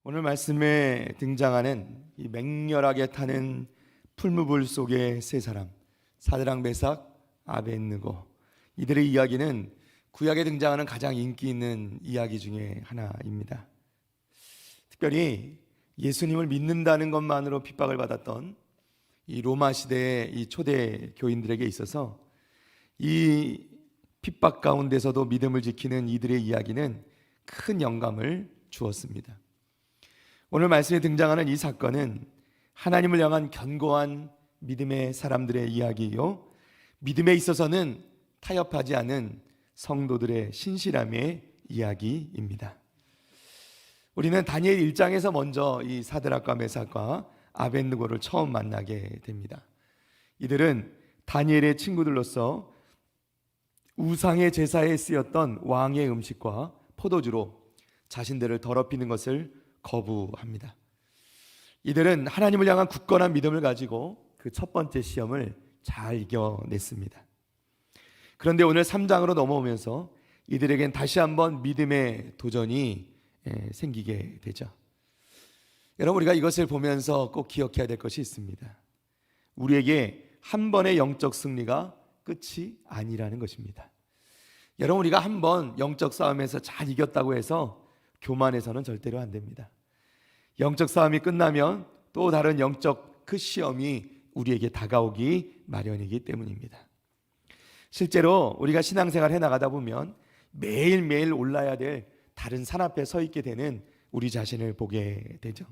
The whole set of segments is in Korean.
오늘 말씀에 등장하는 이 맹렬하게 타는 풀무불 속의 세 사람, 사드락, 메삭, 아벳느고, 이들의 이야기는 구약에 등장하는 가장 인기 있는 이야기 중에 하나입니다. 특별히 예수님을 믿는다는 것만으로 핍박을 받았던 이 로마 시대의 이 초대 교인들에게 있어서 이 핍박 가운데서도 믿음을 지키는 이들의 이야기는 큰 영감을 주었습니다. 오늘 말씀에 등장하는 이 사건은 하나님을 향한 견고한 믿음의 사람들의 이야기요, 믿음에 있어서는 타협하지 않은 성도들의 신실함의 이야기입니다. 우리는 다니엘 1장에서 먼저 이 사드락과 메삭과 아벳느고를 처음 만나게 됩니다. 이들은 다니엘의 친구들로서 우상의 제사에 쓰였던 왕의 음식과 포도주로 자신들을 더럽히는 것을 거부합니다. 이들은 하나님을 향한 굳건한 믿음을 가지고 그 첫 번째 시험을 잘 이겨냈습니다. 그런데 오늘 3장으로 넘어오면서 이들에겐 다시 한번 믿음의 도전이 생기게 되죠. 여러분, 우리가 이것을 보면서 꼭 기억해야 될 것이 있습니다. 우리에게 한 번의 영적 승리가 끝이 아니라는 것입니다. 여러분, 우리가 한 번 영적 싸움에서 잘 이겼다고 해서 교만해서는 절대로 안 됩니다. 영적 싸움이 끝나면 또 다른 영적 그 시험이 우리에게 다가오기 마련이기 때문입니다. 실제로 우리가 신앙생활 해나가다 보면 매일매일 올라야 될 다른 산 앞에 서 있게 되는 우리 자신을 보게 되죠.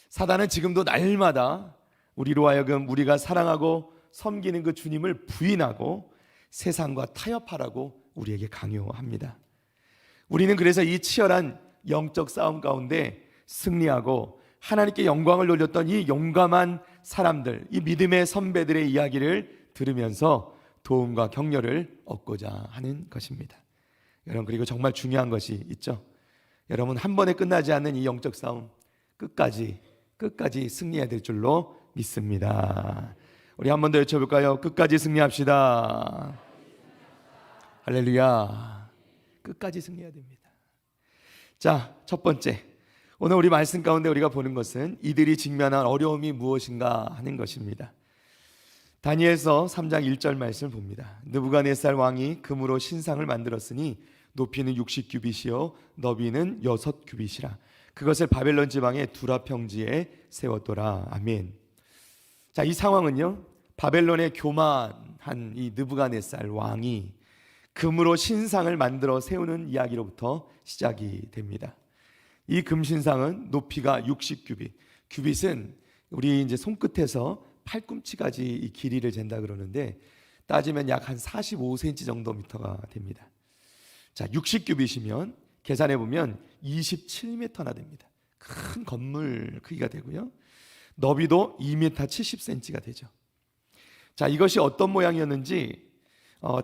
사단은 지금도 날마다 우리로 하여금 우리가 사랑하고 섬기는 그 주님을 부인하고 세상과 타협하라고 우리에게 강요합니다. 우리는 그래서 이 치열한 영적 싸움 가운데 승리하고 하나님께 영광을 돌렸던 이 용감한 사람들, 이 믿음의 선배들의 이야기를 들으면서 도움과 격려를 얻고자 하는 것입니다. 여러분, 그리고 정말 중요한 것이 있죠. 여러분, 한 번에 끝나지 않는 이 영적 싸움 끝까지 승리해야 될 줄로 믿습니다. 우리 한 번 더 외쳐볼까요? 끝까지 승리합시다. 할렐루야. 끝까지 승리해야 됩니다. 자, 첫 번째, 오늘 우리 말씀 가운데 우리가 보는 것은 이들이 직면한 어려움이 무엇인가 하는 것입니다. 다니엘서 3장 1절 말씀을 봅니다. 느부갓네살 왕이 금으로 신상을 만들었으니 높이는 60규빗이요 너비는 6규빗이라. 그것을 바벨론 지방의 두라 평지에 세웠더라. 아멘. 자, 이 상황은요, 바벨론의 교만한 이 느부갓네살 왕이 금으로 신상을 만들어 세우는 이야기로부터 시작이 됩니다. 이 금신상은 높이가 60규빗. 규빗은 우리 이제 손끝에서 팔꿈치까지 이 길이를 잰다 그러는데 따지면 약 한 45cm 정도 미터가 됩니다. 자, 60규빗이면 계산해 보면 27m나 됩니다. 큰 건물 크기가 되고요. 너비도 2m 70cm가 되죠. 자, 이것이 어떤 모양이었는지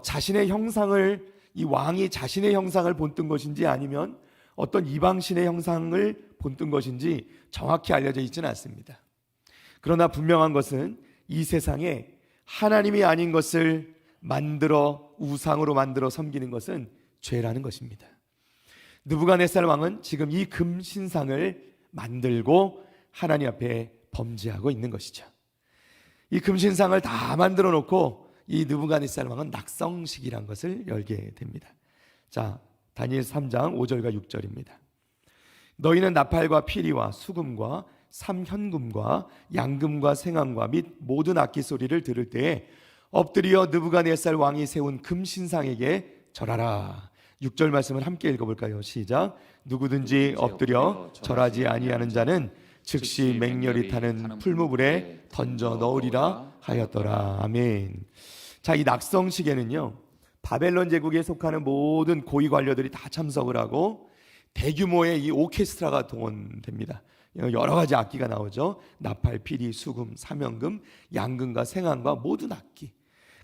자신의 형상을, 이 왕이 자신의 형상을 본뜬 것인지 아니면 어떤 이방신의 형상을 본뜬 것인지 정확히 알려져 있지는 않습니다. 그러나 분명한 것은 이 세상에 하나님이 아닌 것을 우상으로 만들어 섬기는 것은 죄라는 것입니다. 느부갓네살 왕은 지금 이 금신상을 만들고 하나님 앞에 범죄하고 있는 것이죠. 이 금신상을 다 만들어 놓고 이 느부갓네살 왕은 낙성식이란 것을 열게 됩니다. 자, 다니엘 3장 5절과 6절입니다. 너희는 나팔과 피리와 수금과 삼현금과 양금과 생황과 및 모든 악기 소리를 들을 때에 엎드려 느부갓네살 왕이 세운 금신상에게 절하라. 6절 말씀을 함께 읽어볼까요? 시작. 누구든지 엎드려 절하지 아니하는 자는 즉시 맹렬히 타는 풀무불에 던져 넣으리라 하였더라. 아멘. 자, 이 낙성식에는요, 바벨론 제국에 속하는 모든 고위 관료들이 다 참석을 하고 대규모의 이 오케스트라가 동원됩니다. 여러 가지 악기가 나오죠. 나팔, 피리, 수금, 삼현금, 양금과 생황과 모든 악기.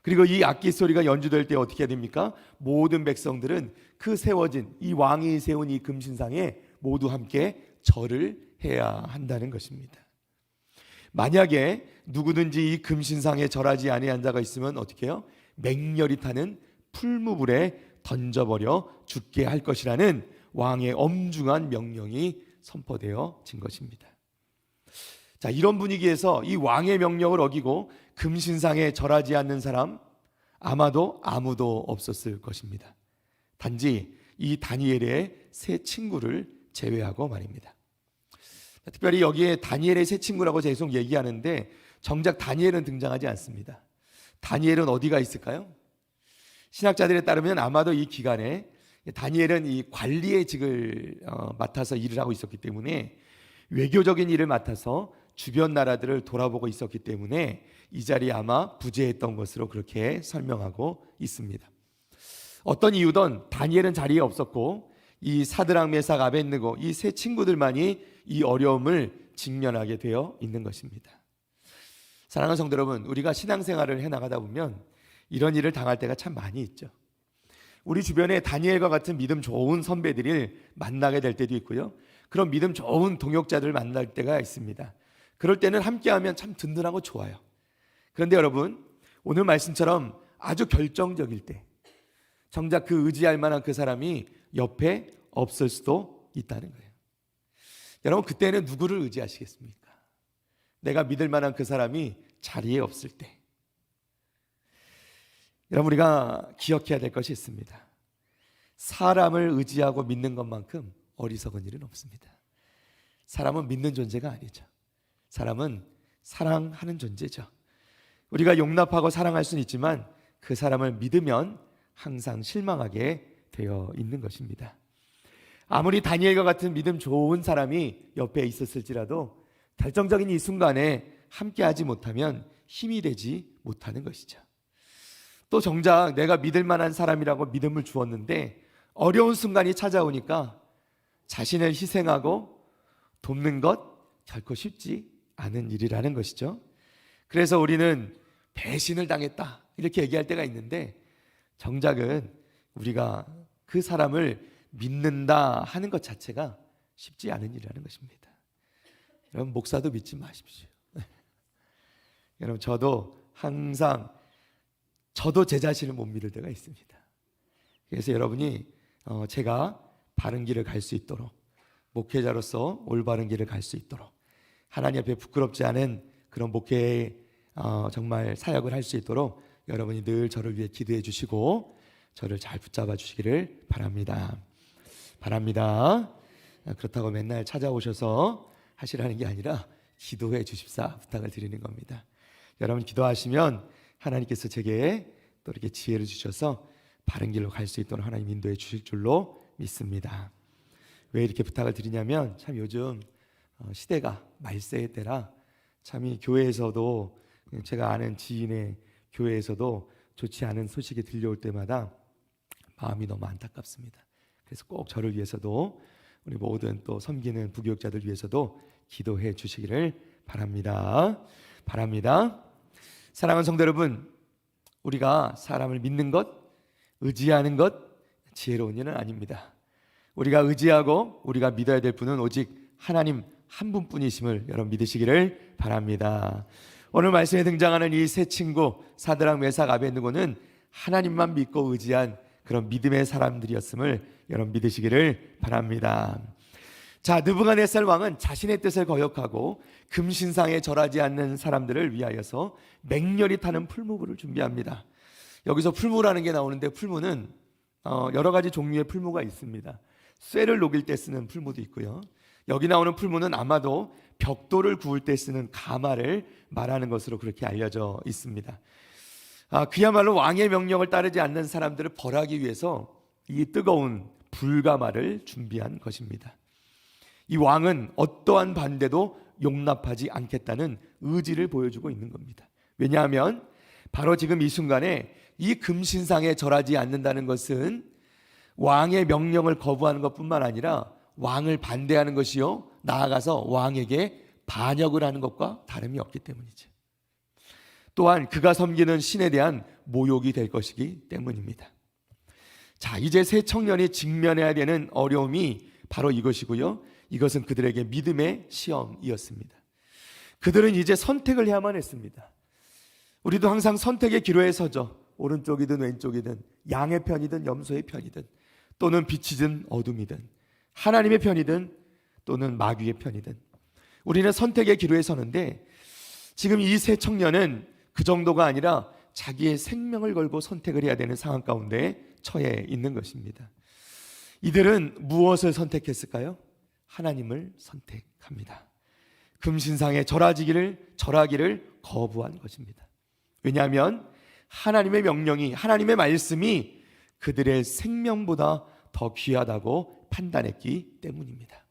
그리고 이 악기 소리가 연주될 때 어떻게 됩니까? 모든 백성들은 그 세워진 이 왕이 세운 이 금신상에 모두 함께 절을 해야 한다는 것입니다. 만약에 누구든지 이 금신상에 절하지 아니한 자가 있으면 어떻게 해요? 맹렬히 타는 풀무불에 던져버려 죽게 할 것이라는 왕의 엄중한 명령이 선포되어진 것입니다. 자, 이런 분위기에서 이 왕의 명령을 어기고 금신상에 절하지 않는 사람 아마도 아무도 없었을 것입니다. 단지 이 다니엘의 세 친구를 제외하고 말입니다. 특별히 여기에 다니엘의 세 친구라고 계속 얘기하는데 정작 다니엘은 등장하지 않습니다. 다니엘은 어디가 있을까요? 신학자들에 따르면 아마도 이 기간에 다니엘은 이 관리의 직을 맡아서 일을 하고 있었기 때문에 외교적인 일을 맡아서 주변 나라들을 돌아보고 있었기 때문에 이 자리에 아마 부재했던 것으로 그렇게 설명하고 있습니다. 어떤 이유든 다니엘은 자리에 없었고 이 사드락 메삭 아벳느고 이 세 친구들만이 이 어려움을 직면하게 되어 있는 것입니다. 사랑하는 성도 여러분, 우리가 신앙생활을 해나가다 보면 이런 일을 당할 때가 참 많이 있죠. 우리 주변에 다니엘과 같은 믿음 좋은 선배들을 만나게 될 때도 있고요, 그런 믿음 좋은 동역자들을 만날 때가 있습니다. 그럴 때는 함께하면 참 든든하고 좋아요. 그런데 여러분, 오늘 말씀처럼 아주 결정적일 때 정작 그 의지할 만한 그 사람이 옆에 없을 수도 있다는 거예요. 여러분, 그때는 누구를 의지하시겠습니까? 내가 믿을 만한 그 사람이 자리에 없을 때. 여러분, 우리가 기억해야 될 것이 있습니다. 사람을 의지하고 믿는 것만큼 어리석은 일은 없습니다. 사람은 믿는 존재가 아니죠. 사람은 사랑하는 존재죠. 우리가 용납하고 사랑할 수는 있지만 그 사람을 믿으면 항상 실망하게 되어 있는 것입니다. 아무리 다니엘과 같은 믿음 좋은 사람이 옆에 있었을지라도 결정적인 이 순간에 함께하지 못하면 힘이 되지 못하는 것이죠. 또 정작 내가 믿을 만한 사람이라고 믿음을 주었는데 어려운 순간이 찾아오니까 자신을 희생하고 돕는 것 결코 쉽지 않은 일이라는 것이죠. 그래서 우리는 배신을 당했다 이렇게 얘기할 때가 있는데 정작은 우리가 그 사람을 믿는다 하는 것 자체가 쉽지 않은 일이라는 것입니다. 여러분, 목사도 믿지 마십시오. 여러분, 저도 항상 제 자신을 못 믿을 때가 있습니다. 그래서 여러분이 제가 바른 길을 갈 수 있도록, 목회자로서 올바른 길을 갈 수 있도록, 하나님 앞에 부끄럽지 않은 그런 목회의 정말 사역을 할 수 있도록 여러분이 늘 저를 위해 기도해 주시고 저를 잘 붙잡아 주시기를 바랍니다. 그렇다고 맨날 찾아오셔서 하시라는 게 아니라 기도해 주십사 부탁을 드리는 겁니다. 여러분 기도하시면 하나님께서 제게 또 이렇게 지혜를 주셔서 바른 길로 갈 수 있도록 하나님 인도해 주실 줄로 믿습니다. 왜 이렇게 부탁을 드리냐면 참 요즘 시대가 말세의 때라 참 이 교회에서도 제가 아는 지인의 교회에서도 좋지 않은 소식이 들려올 때마다 마음이 너무 안타깝습니다. 그래서 꼭 저를 위해서도 우리 모든 또 섬기는 부교육자들 위해서도 기도해 주시기를 바랍니다. 사랑하는 성도 여러분, 우리가 사람을 믿는 것, 의지하는 것 지혜로운 일은 아닙니다. 우리가 의지하고 우리가 믿어야 될 분은 오직 하나님 한 분뿐이심을 여러분 믿으시기를 바랍니다. 오늘 말씀에 등장하는 이 세 친구 사드락 메삭 아벳느고는 하나님만 믿고 의지한 그런 믿음의 사람들이었음을 여러분 믿으시기를 바랍니다. 자, 느부갓네살 왕은 자신의 뜻을 거역하고 금신상에 절하지 않는 사람들을 위하여서 맹렬히 타는 풀무불을 준비합니다. 여기서 풀무라는 게 나오는데 풀무는 여러 가지 종류의 풀무가 있습니다. 쇠를 녹일 때 쓰는 풀무도 있고요. 여기 나오는 풀무는 아마도 벽돌을 구울 때 쓰는 가마를 말하는 것으로 그렇게 알려져 있습니다. 그야말로 왕의 명령을 따르지 않는 사람들을 벌하기 위해서 이 뜨거운 불가마를 준비한 것입니다. 이 왕은 어떠한 반대도 용납하지 않겠다는 의지를 보여주고 있는 겁니다. 왜냐하면 바로 지금 이 순간에 이 금신상에 절하지 않는다는 것은 왕의 명령을 거부하는 것뿐만 아니라 왕을 반대하는 것이요, 나아가서 왕에게 반역을 하는 것과 다름이 없기 때문이죠. 또한 그가 섬기는 신에 대한 모욕이 될 것이기 때문입니다. 자, 이제 세 청년이 직면해야 되는 어려움이 바로 이것이고요, 이것은 그들에게 믿음의 시험이었습니다. 그들은 이제 선택을 해야만 했습니다. 우리도 항상 선택의 기로에 서죠. 오른쪽이든 왼쪽이든, 양의 편이든 염소의 편이든, 또는 빛이든 어둠이든, 하나님의 편이든 또는 마귀의 편이든 우리는 선택의 기로에 서는데 지금 이 세 청년은 그 정도가 아니라 자기의 생명을 걸고 선택을 해야 되는 상황 가운데 처해 있는 것입니다. 이들은 무엇을 선택했을까요? 하나님을 선택합니다. 금신상에 절하기를 거부한 것입니다. 왜냐하면 하나님의 명령이, 하나님의 말씀이 그들의 생명보다 더 귀하다고 판단했기 때문입니다.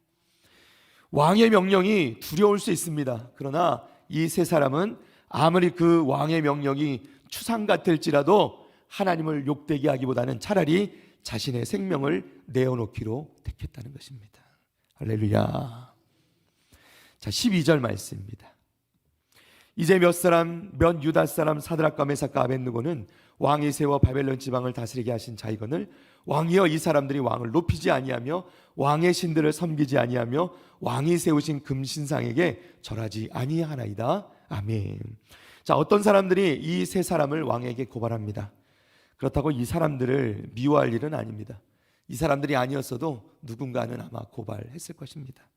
왕의 명령이 두려울 수 있습니다. 그러나 이 세 사람은 아무리 그 왕의 명령이 추상 같을지라도 하나님을 욕되게 하기보다는 차라리 자신의 생명을 내어놓기로 택했다는 것입니다. 할렐루야. 자, 12절 말씀입니다. 이제 몇 유다 사람 사드락과 메삭과 아벳느고는 왕이 세워 바벨론 지방을 다스리게 하신 자이거늘 왕이여 이 사람들이 왕을 높이지 아니하며 왕의 신들을 섬기지 아니하며 왕이 세우신 금신상에게 절하지 아니하나이다. 아멘. 자, 어떤 사람들이 이 세 사람을 왕에게 고발합니다. 그렇다고 이 사람들을 미워할 일은 아닙니다. 이 사람들이 아니었어도 누군가는 아마 고발했을 것입니다.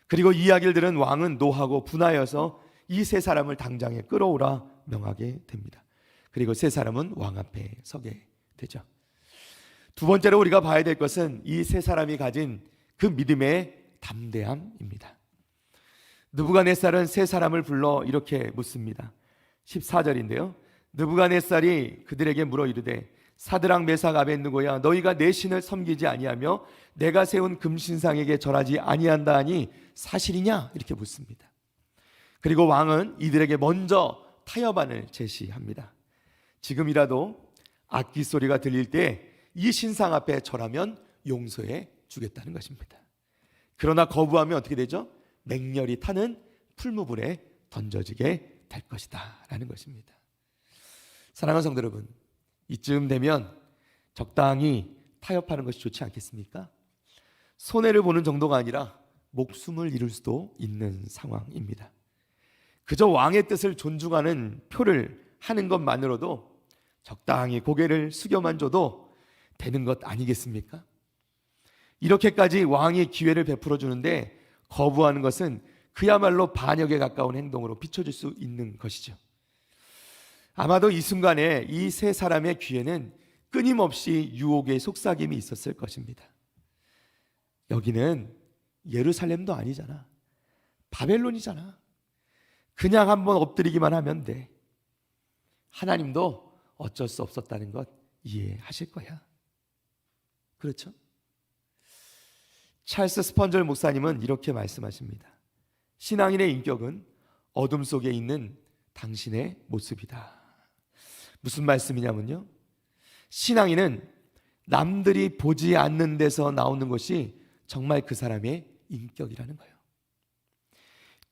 그리고 이 이야기를 들은 왕은 노하고 분하여서 이 세 사람을 당장에 끌어오라 명하게 됩니다. 그리고 세 사람은 왕 앞에 서게 되죠. 두 번째로 우리가 봐야 될 것은 이 세 사람이 가진 그 믿음의 담대함입니다. 느부갓네살은 세 사람을 불러 이렇게 묻습니다. 14절인데요. 느부갓네살이 그들에게 물어 이르되 사드락 메삭 아벳느고야 너희가 내 신을 섬기지 아니하며 내가 세운 금신상에게 절하지 아니한다 하니 사실이냐? 이렇게 묻습니다. 그리고 왕은 이들에게 먼저 타협안을 제시합니다. 지금이라도 악기 소리가 들릴 때 이 신상 앞에 절하면 용서해 주겠다는 것입니다. 그러나 거부하면 어떻게 되죠? 맹렬히 타는 풀무불에 던져지게 될 것이다 라는 것입니다. 사랑하는 성도 여러분, 이쯤 되면 적당히 타협하는 것이 좋지 않겠습니까? 손해를 보는 정도가 아니라 목숨을 잃을 수도 있는 상황입니다. 그저 왕의 뜻을 존중하는 표를 하는 것만으로도 적당히 고개를 숙여만 줘도 되는 것 아니겠습니까? 이렇게까지 왕이 기회를 베풀어 주는데 거부하는 것은 그야말로 반역에 가까운 행동으로 비춰질 수 있는 것이죠. 아마도 이 순간에 이 세 사람의 귀에는 끊임없이 유혹의 속삭임이 있었을 것입니다. 여기는 예루살렘도 아니잖아. 바벨론이잖아. 그냥 한번 엎드리기만 하면 돼. 하나님도 어쩔 수 없었다는 것 이해하실 거야. 그렇죠? 찰스 스펀절 목사님은 이렇게 말씀하십니다. 신앙인의 인격은 어둠 속에 있는 당신의 모습이다. 무슨 말씀이냐면요, 신앙인은 남들이 보지 않는 데서 나오는 것이 정말 그 사람의 인격이라는 거예요.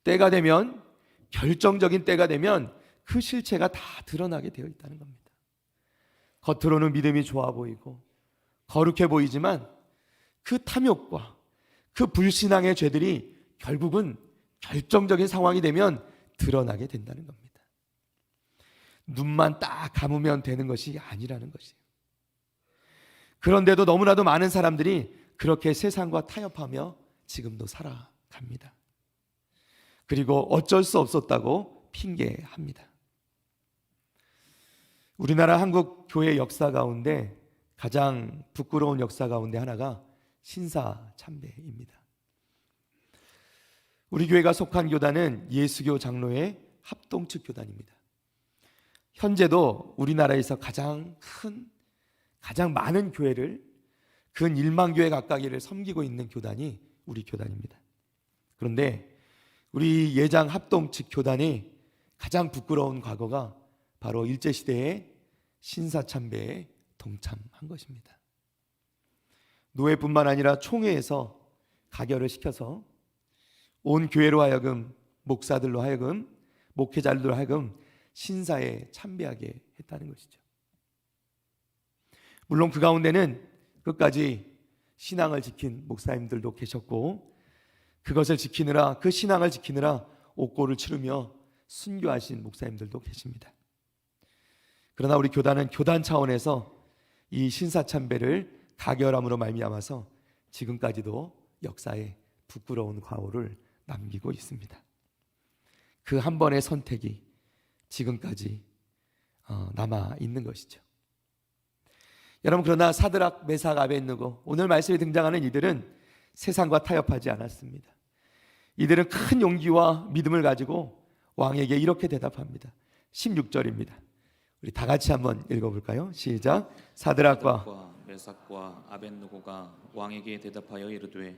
때가 되면, 결정적인 때가 되면 그 실체가 다 드러나게 되어 있다는 겁니다. 겉으로는 믿음이 좋아 보이고 거룩해 보이지만 그 탐욕과 그 불신앙의 죄들이 결국은 결정적인 상황이 되면 드러나게 된다는 겁니다. 눈만 딱 감으면 되는 것이 아니라는 것이에요. 그런데도 너무나도 많은 사람들이 그렇게 세상과 타협하며 지금도 살아갑니다. 그리고 어쩔 수 없었다고 핑계합니다. 우리나라 한국 교회 역사 가운데 가장 부끄러운 역사 가운데 하나가 신사참배입니다. 우리 교회가 속한 교단은 예수교 장로의 합동측 교단입니다. 현재도 우리나라에서 가장 많은 교회를 근 1만 교회 가까이를 섬기고 있는 교단이 우리 교단입니다. 그런데 우리 예장 합동측 교단의 가장 부끄러운 과거가 바로 일제시대의 신사참배에 동참한 것입니다. 노회뿐만 아니라 총회에서 가결을 시켜서 온 교회로 하여금, 목사들로 하여금, 목회자들로 하여금 신사에 참배하게 했다는 것이죠. 물론 그 가운데는 끝까지 신앙을 지킨 목사님들도 계셨고, 그것을 지키느라, 그 신앙을 지키느라 옥고를 치르며 순교하신 목사님들도 계십니다. 그러나 우리 교단은 교단 차원에서 이 신사참배를 가결함으로 말미암아서 지금까지도 역사에 부끄러운 과오를 남기고 있습니다. 그 한 번의 선택이 지금까지 남아 있는 것이죠. 여러분, 그러나 사드락, 메삭, 아벳느고, 오늘 말씀에 등장하는 이들은 세상과 타협하지 않았습니다. 이들은 큰 용기와 믿음을 가지고 왕에게 이렇게 대답합니다. 16절입니다. 우리 다 같이 한번 읽어볼까요? 시작. 사드락과 메삭과 아벳느고가 왕에게 대답하여 이르되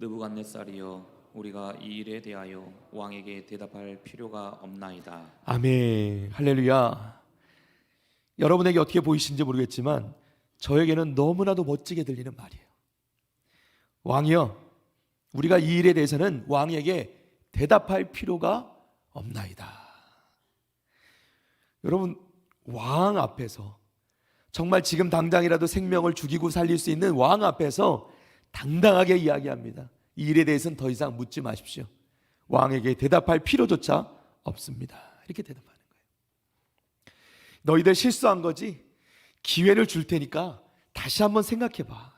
느부갓네살이여, 우리가 이 일에 대하여 왕에게 대답할 필요가 없나이다. 아멘. 할렐루야. 여러분에게 어떻게 보이신지 모르겠지만 저에게는 너무나도 멋지게 들리는 말이에요. 왕이여, 우리가 이 일에 대해서는 왕에게 대답할 필요가 없나이다. 여러분, 왕 앞에서, 정말 지금 당장이라도 생명을 죽이고 살릴 수 있는 왕 앞에서 당당하게 이야기합니다. 이 일에 대해서는 더 이상 묻지 마십시오. 왕에게 대답할 필요조차 없습니다. 이렇게 대답하는 거예요. 너희들 실수한 거지? 기회를 줄 테니까 다시 한번 생각해 봐.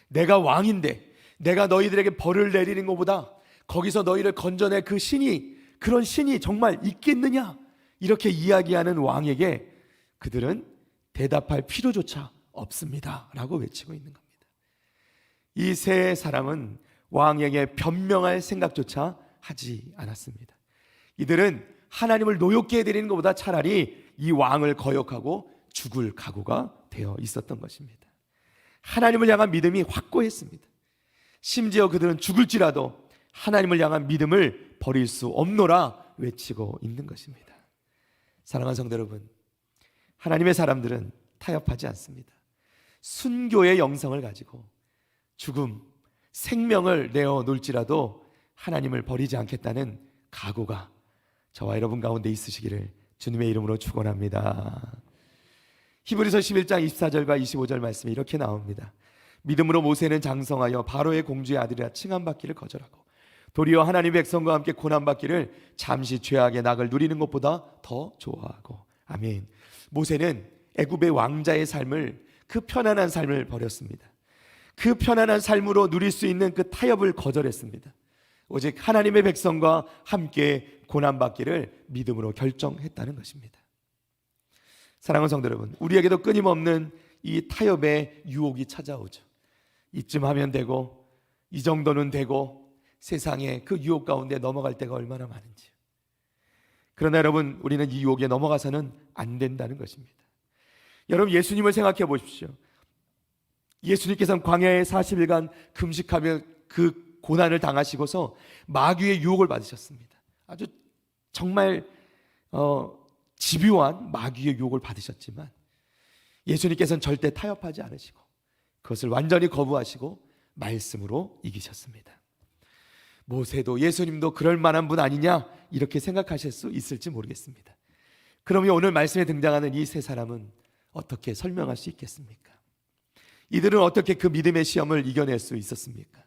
내가 왕인데 내가 너희들에게 벌을 내리는 것보다 거기서 너희를 건져낼 그 신이, 그런 신이 정말 있겠느냐? 이렇게 이야기하는 왕에게 그들은 대답할 필요조차 없습니다 라고 외치고 있는 겁니다. 이 세 사람은 왕에게 변명할 생각조차 하지 않았습니다. 이들은 하나님을 노엽게 해드리는 것보다 차라리 이 왕을 거역하고 죽을 각오가 되어 있었던 것입니다. 하나님을 향한 믿음이 확고했습니다. 심지어 그들은 죽을지라도 하나님을 향한 믿음을 버릴 수 없노라 외치고 있는 것입니다. 사랑하는 성도 여러분, 하나님의 사람들은 타협하지 않습니다. 순교의 영성을 가지고 죽음, 생명을 내어놓을지라도 하나님을 버리지 않겠다는 각오가 저와 여러분 가운데 있으시기를 주님의 이름으로 축원합니다. 히브리서 11장 24절과 25절 말씀이 이렇게 나옵니다. 믿음으로 모세는 장성하여 바로의 공주의 아들이라 칭함받기를 거절하고 도리어 하나님의 백성과 함께 고난받기를 잠시 죄악의 낙을 누리는 것보다 더 좋아하고. 아멘. 모세는 애굽의 왕자의 삶을, 그 편안한 삶을 버렸습니다. 그 편안한 삶으로 누릴 수 있는 그 타협을 거절했습니다. 오직 하나님의 백성과 함께 고난받기를 믿음으로 결정했다는 것입니다. 사랑하는 성도 여러분, 우리에게도 끊임없는 이 타협의 유혹이 찾아오죠. 이쯤 하면 되고, 이 정도는 되고, 세상에 그 유혹 가운데 넘어갈 때가 얼마나 많은지요. 그러나 여러분, 우리는 이 유혹에 넘어가서는 안 된다는 것입니다. 여러분, 예수님을 생각해 보십시오. 예수님께서는 광야에 40일간 금식하며 그 고난을 당하시고서 마귀의 유혹을 받으셨습니다. 아주 정말 집요한 마귀의 유혹을 받으셨지만 예수님께서는 절대 타협하지 않으시고 그것을 완전히 거부하시고 말씀으로 이기셨습니다. 모세도 예수님도 그럴 만한 분 아니냐 이렇게 생각하실 수 있을지 모르겠습니다. 그러면 오늘 말씀에 등장하는 이 세 사람은 어떻게 설명할 수 있겠습니까? 이들은 어떻게 그 믿음의 시험을 이겨낼 수 있었습니까?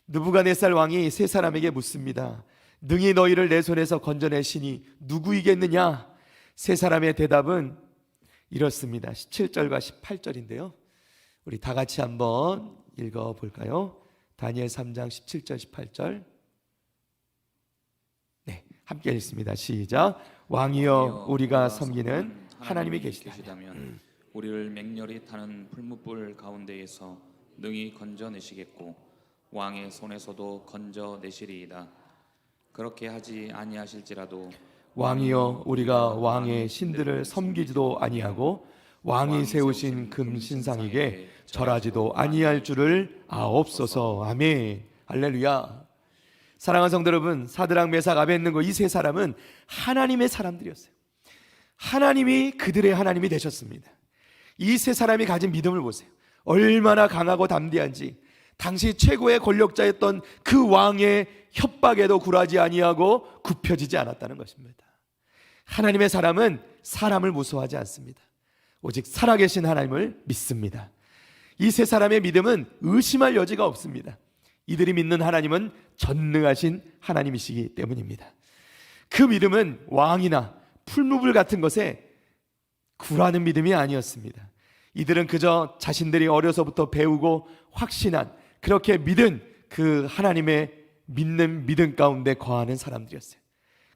느부갓네살 왕이 세 사람에게 묻습니다. 능히 너희를 내 손에서 건져낼 신이 누구이겠느냐? 세 사람의 대답은 이렇습니다. 17절과 18절인데요. 우리 다 같이 한번 읽어볼까요? 다니엘 3장 17절 18절. 네, 함께 읽습니다. 시작. 왕이여, 우리가 섬기는 하나님이 계시다면 우리를 맹렬히 타는 풀무불 가운데에서 능히 건져내시겠고 왕의 손에서도 건져내시리이다. 그렇게 하지 아니하실지라도 왕이여, 우리가 왕의 신들을 섬기지도 아니하고 왕이 세우신 금 신상에게 절하지도 아니할 줄을 아옵소서. 아멘. 할렐루야. 사랑하는 성도 여러분, 사드락, 메삭, 아벳느고 이 세 사람은 하나님의 사람들이었어요. 하나님이 그들의 하나님이 되셨습니다. 이 세 사람이 가진 믿음을 보세요. 얼마나 강하고 담대한지. 당시 최고의 권력자였던 그 왕의 협박에도 굴하지 아니하고 굽혀지지 않았다는 것입니다. 하나님의 사람은 사람을 무서워하지 않습니다. 오직 살아계신 하나님을 믿습니다. 이 세 사람의 믿음은 의심할 여지가 없습니다. 이들이 믿는 하나님은 전능하신 하나님이시기 때문입니다. 그 믿음은 왕이나 풀무불 같은 것에 굴하는 믿음이 아니었습니다. 이들은 그저 자신들이 어려서부터 배우고 확신한, 그렇게 믿은 그 하나님의 믿는 믿음 가운데 거하는 사람들이었어요.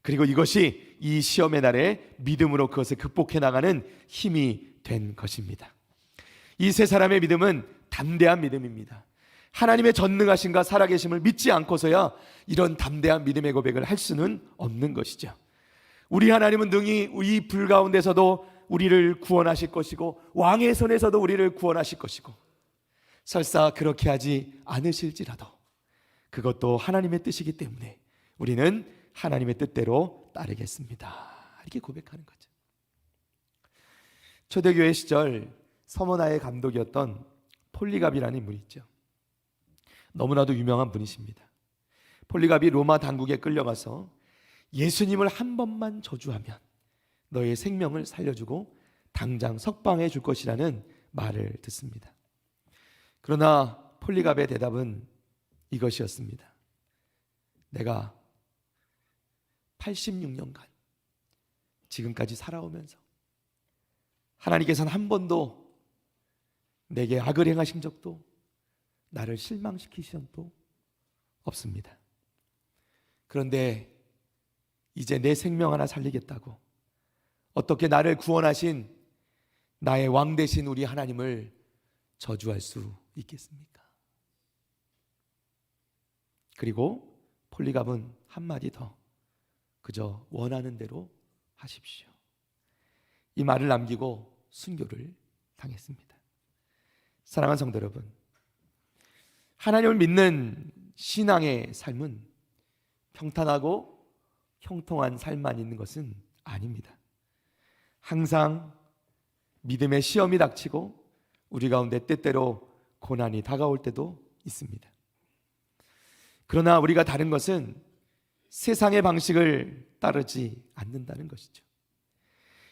그리고 이것이 이 시험의 날에 믿음으로 그것을 극복해 나가는 힘이 된 것입니다. 이 세 사람의 믿음은 담대한 믿음입니다. 하나님의 전능하심과 살아계심을 믿지 않고서야 이런 담대한 믿음의 고백을 할 수는 없는 것이죠. 우리 하나님은 능히 이 불 가운데서도 우리를 구원하실 것이고 왕의 손에서도 우리를 구원하실 것이고 설사 그렇게 하지 않으실지라도 그것도 하나님의 뜻이기 때문에 우리는 하나님의 뜻대로 따르겠습니다. 이렇게 고백하는 거죠. 초대교회 시절 서머나의 감독이었던 폴리갑이라는 인물이 있죠. 너무나도 유명한 분이십니다. 폴리갑이 로마 당국에 끌려가서 예수님을 한 번만 저주하면 너의 생명을 살려주고 당장 석방해 줄 것이라는 말을 듣습니다. 그러나 폴리갑의 대답은 이것이었습니다. 내가 86년간 지금까지 살아오면서 하나님께서는 한 번도 내게 악을 행하신 적도 나를 실망시키신 적도 없습니다. 그런데 이제 내 생명 하나 살리겠다고 어떻게 나를 구원하신 나의 왕 되신 우리 하나님을 저주할 수 있겠습니까? 그리고 폴리갑은 한마디 더, 그저 원하는 대로 하십시오. 이 말을 남기고 순교를 당했습니다. 사랑하는 성도 여러분, 하나님을 믿는 신앙의 삶은 평탄하고 형통한 삶만 있는 것은 아닙니다. 항상 믿음의 시험이 닥치고 우리 가운데 때때로 고난이 다가올 때도 있습니다. 그러나 우리가 다른 것은 세상의 방식을 따르지 않는다는 것이죠.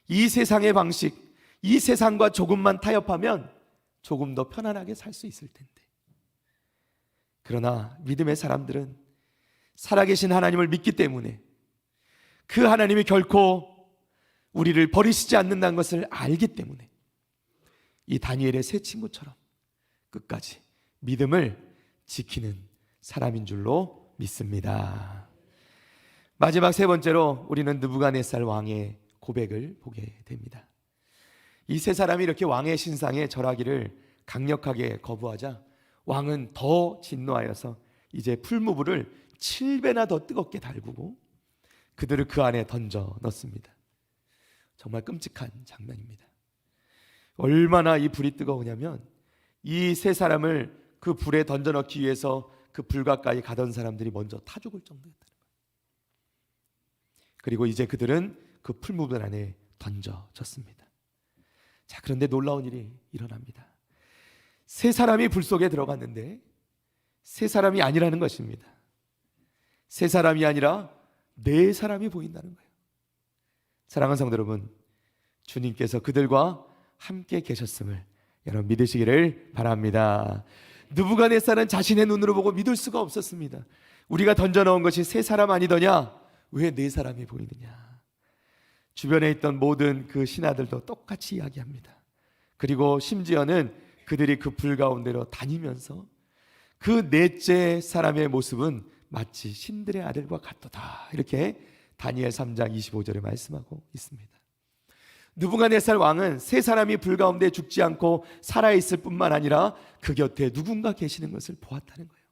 이 세상의 방식, 이 세상과 조금만 타협하면 조금 더 편안하게 살 수 있을 텐데, 그러나 믿음의 사람들은 살아계신 하나님을 믿기 때문에 그 하나님이 결코 우리를 버리시지 않는다는 것을 알기 때문에 이 다니엘의 세 친구처럼 끝까지 믿음을 지키는 사람인 줄로 믿습니다. 마지막 세 번째로 우리는 느부갓네살 왕의 고백을 보게 됩니다. 이 세 사람이 이렇게 왕의 신상에 절하기를 강력하게 거부하자 왕은 더 진노하여서 이제 풀무불을 7배나 더 뜨겁게 달구고 그들을 그 안에 던져 넣습니다. 정말 끔찍한 장면입니다. 얼마나 이 불이 뜨거우냐면 이 세 사람을 그 불에 던져 넣기 위해서 그 불 가까이 가던 사람들이 먼저 타 죽을 정도였다는 거예요. 그리고 이제 그들은 그 풀무불 안에 던져졌습니다. 자, 그런데 놀라운 일이 일어납니다. 세 사람이 불 속에 들어갔는데 세 사람이 아니라는 것입니다. 세 사람이 아니라 네 사람이 보인다는 거예요. 사랑하는 성도 여러분, 주님께서 그들과 함께 계셨음을 여러분 믿으시기를 바랍니다. 느부갓네살은 자신의 눈으로 보고 믿을 수가 없었습니다. 우리가 던져놓은 것이 세 사람 아니더냐? 왜 네 사람이 보이느냐? 주변에 있던 모든 그 신하들도 똑같이 이야기합니다. 그리고 심지어는 그들이 그 불 가운데로 다니면서 그 넷째 사람의 모습은 마치 신들의 아들과 같도다, 이렇게 다니엘 3장 25절에 말씀하고 있습니다. 느부갓네살 왕은 세 사람이 불 가운데 죽지 않고 살아있을 뿐만 아니라 그 곁에 누군가 계시는 것을 보았다는 거예요.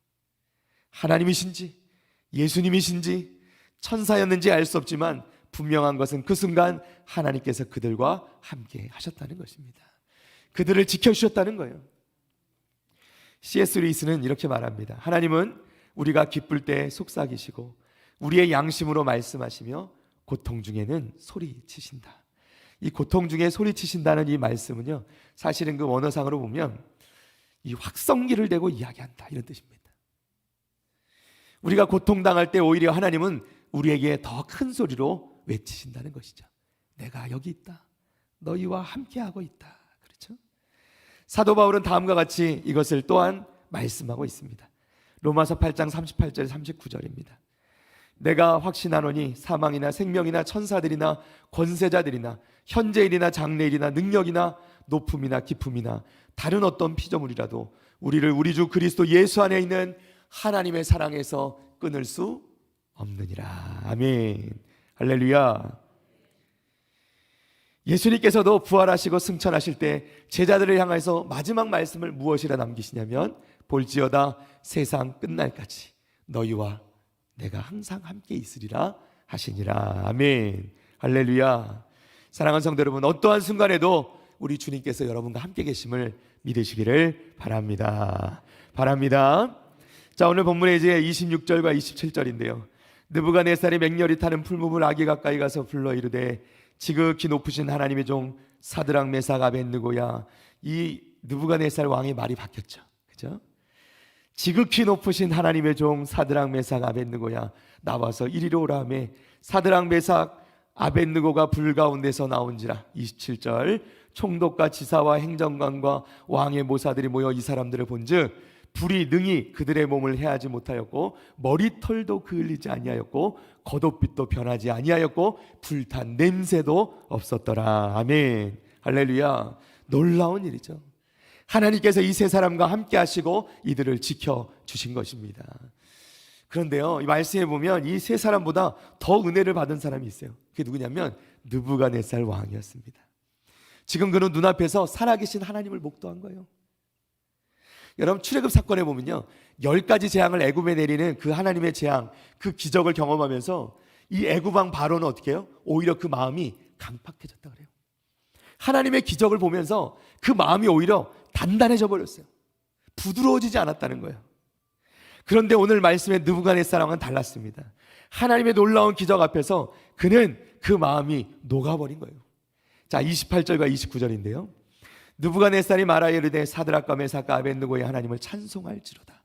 하나님이신지 예수님이신지 천사였는지 알 수 없지만 분명한 것은 그 순간 하나님께서 그들과 함께 하셨다는 것입니다. 그들을 지켜주셨다는 거예요. C.S. 루이스는 이렇게 말합니다. 하나님은 우리가 기쁠 때 속삭이시고 우리의 양심으로 말씀하시며 고통 중에는 소리치신다. 이 고통 중에 소리치신다는 이 말씀은요, 사실은 그 원어상으로 보면 이 확성기를 대고 이야기한다, 이런 뜻입니다. 우리가 고통당할 때 오히려 하나님은 우리에게 더 큰 소리로 외치신다는 것이죠. 내가 여기 있다, 너희와 함께하고 있다. 그렇죠? 사도 바울은 다음과 같이 이것을 또한 말씀하고 있습니다. 로마서 8장 38절 39절입니다. 내가 확신하노니 사망이나 생명이나 천사들이나 권세자들이나 현재일이나 장래일이나 능력이나 높음이나 깊음이나 다른 어떤 피조물이라도 우리를 우리 주 그리스도 예수 안에 있는 하나님의 사랑에서 끊을 수 없느니라. 아멘. 할렐루야. 예수님께서도 부활하시고 승천하실 때 제자들을 향해서 마지막 말씀을 무엇이라 남기시냐면 볼지어다 세상 끝날까지 너희와 내가 항상 함께 있으리라 하시니라. 아멘. 할렐루야. 사랑하는 성도 여러분, 어떠한 순간에도 우리 주님께서 여러분과 함께 계심을 믿으시기를 바랍니다. 자, 오늘 본문의 이제 26절과 27절인데요. 느부갓네살이 맹렬히 타는 풀무불 아기 가까이 가서 불러 이르되 지극히 높으신 하나님의 종 사드락 메삭 아벳느고야. 이 느부갓네살 왕의 말이 바뀌었죠. 그죠? 지극히 높으신 하나님의 종 사드락 메삭 아벳느고야, 나와서 이리로 오라 하매 사드락 메삭 아벳느고가 불 가운데서 나온지라. 27절. 총독과 지사와 행정관과 왕의 모사들이 모여 이 사람들을 본즉 불이 능히 그들의 몸을 해하지 못하였고 머리털도 그을리지 아니하였고 겉옷빛도 변하지 아니하였고 불탄 냄새도 없었더라. 아멘. 할렐루야. 놀라운 일이죠. 하나님께서 이 세 사람과 함께 하시고 이들을 지켜주신 것입니다. 그런데요, 이 말씀에 보면 이 세 사람보다 더 은혜를 받은 사람이 있어요. 그게 누구냐면 느부갓네살 왕이었습니다. 지금 그는 눈앞에서 살아계신 하나님을 목도한 거예요. 여러분, 출애굽 사건에 보면요, 10가지 재앙을 애굽에 내리는 그 하나님의 재앙, 그 기적을 경험하면서 이 애굽 왕 바로는 어떻게 해요? 오히려 그 마음이 강팍해졌다 그래요. 하나님의 기적을 보면서 그 마음이 오히려 단단해져 버렸어요. 부드러워지지 않았다는 거예요. 그런데 오늘 말씀의 느부갓네살 왕은 달랐습니다. 하나님의 놀라운 기적 앞에서 그는 그 마음이 녹아버린 거예요. 자, 28절과 29절인데요. 느부갓네살이 말하여 이르되 사드락과 메삭과 아벳느고의 하나님을 찬송할지로다.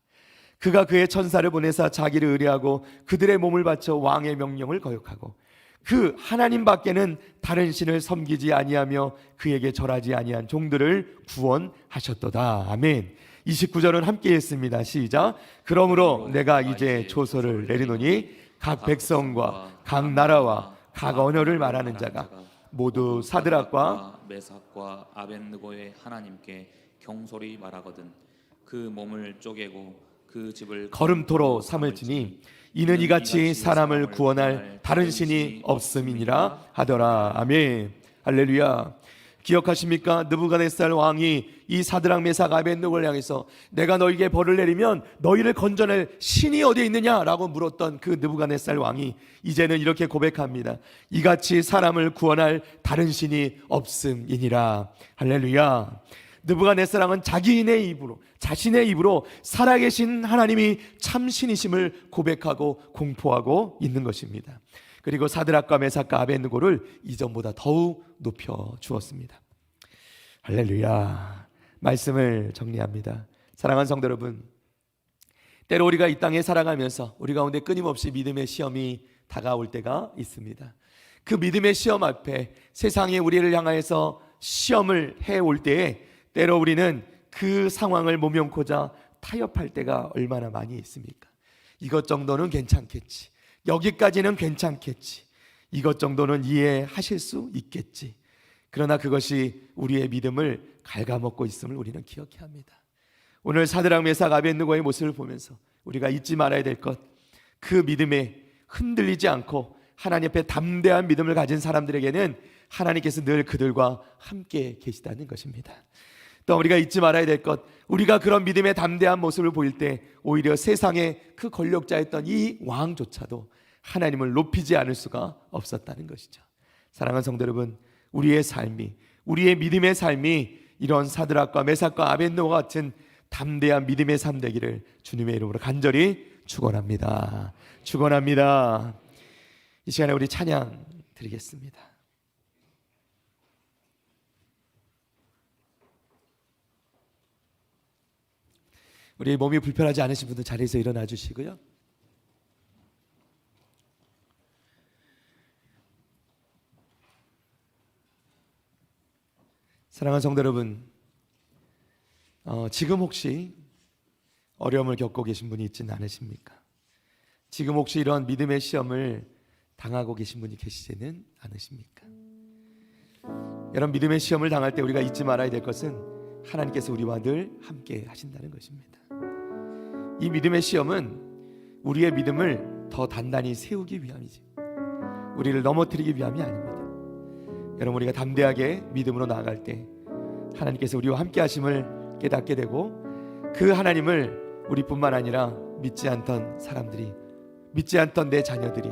그가 그의 천사를 보내사 자기를 의뢰하고 그들의 몸을 바쳐 왕의 명령을 거역하고 그 하나님 밖에는 다른 신을 섬기지 아니하며 그에게 절하지 아니한 종들을 구원하셨도다. 아멘. 29절은 함께 했습니다. 시작. 그러므로 내가 이제 조서를 내리노니 각 백성과 각 나라와 각 언어를 말하는 자가 모두 사드락과 메삭과 아벳느고의 하나님께 경솔히 말하거든 그 몸을 쪼개고 그 집을 걸음토로 삼을지니 이는 이같이 사람을 구원할 다른 신이 없음이니라 하더라. 아멘. 할렐루야. 기억하십니까? 느부갓네살 왕이 이 사드락 메삭 아벳느고를 향해서 내가 너희에게 벌을 내리면 너희를 건져낼 신이 어디에 있느냐라고 물었던 그 느부갓네살 왕이 이제는 이렇게 고백합니다. 이같이 사람을 구원할 다른 신이 없음이니라. 할렐루야. 느부갓네살 왕은 자신의 입으로 살아계신 하나님이 참신이심을 고백하고 공포하고 있는 것입니다. 그리고 사드락과 메삭과 아벳느고를 이전보다 더욱 높여 주었습니다. 할렐루야. 말씀을 정리합니다. 사랑하는 성도 여러분, 때로 우리가 이 땅에 살아가면서 우리 가운데 끊임없이 믿음의 시험이 다가올 때가 있습니다. 그 믿음의 시험 앞에 세상이 우리를 향하여서 시험을 해올 때에 때로 우리는 그 상황을 모면코자 타협할 때가 얼마나 많이 있습니까? 이것 정도는 괜찮겠지, 여기까지는 괜찮겠지, 이것 정도는 이해하실 수 있겠지. 그러나 그것이 우리의 믿음을 갉아먹고 있음을 우리는 기억해야 합니다. 오늘 사드락 메삭 아벳느고의 모습을 보면서 우리가 잊지 말아야 될 것, 그 믿음에 흔들리지 않고 하나님 앞에 담대한 믿음을 가진 사람들에게는 하나님께서 늘 그들과 함께 계시다는 것입니다. 또 우리가 잊지 말아야 될 것, 우리가 그런 믿음의 담대한 모습을 보일 때 오히려 세상의 그 권력자였던 이 왕조차도 하나님을 높이지 않을 수가 없었다는 것이죠. 사랑하는 성도 여러분, 우리의 삶이, 우리의 믿음의 삶이 이런 사드락과 메삭과 아벳느고와 같은 담대한 믿음의 삶 되기를 주님의 이름으로 간절히 축원합니다. 축원합니다. 이 시간에 우리 찬양 드리겠습니다. 우리 몸이 불편하지 않으신 분들 자리에서 일어나 주시고요. 사랑하는 성도 여러분, 지금 혹시 어려움을 겪고 계신 분이 있지는 않으십니까? 지금 혹시 이런 믿음의 시험을 당하고 계신 분이 계시지는 않으십니까? 이런 믿음의 시험을 당할 때 우리가 잊지 말아야 될 것은 하나님께서 우리와 늘 함께 하신다는 것입니다. 이 믿음의 시험은 우리의 믿음을 더 단단히 세우기 위함이지, 우리를 넘어뜨리기 위함이 아닙니다. 여러분, 우리가 담대하게 믿음으로 나아갈 때 하나님께서 우리와 함께 하심을 깨닫게 되고, 그 하나님을 우리뿐만 아니라 믿지 않던 사람들이, 믿지 않던 내 자녀들이,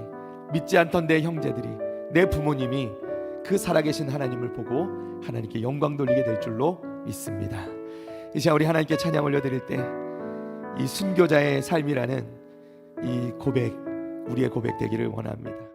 믿지 않던 내 형제들이, 내 부모님이 그 살아계신 하나님을 보고 하나님께 영광 돌리게 될 줄로 믿습니다. 이 시간 우리 하나님께 찬양 올려드릴 때 이 순교자의 삶이라는 이 고백, 우리의 고백 되기를 원합니다.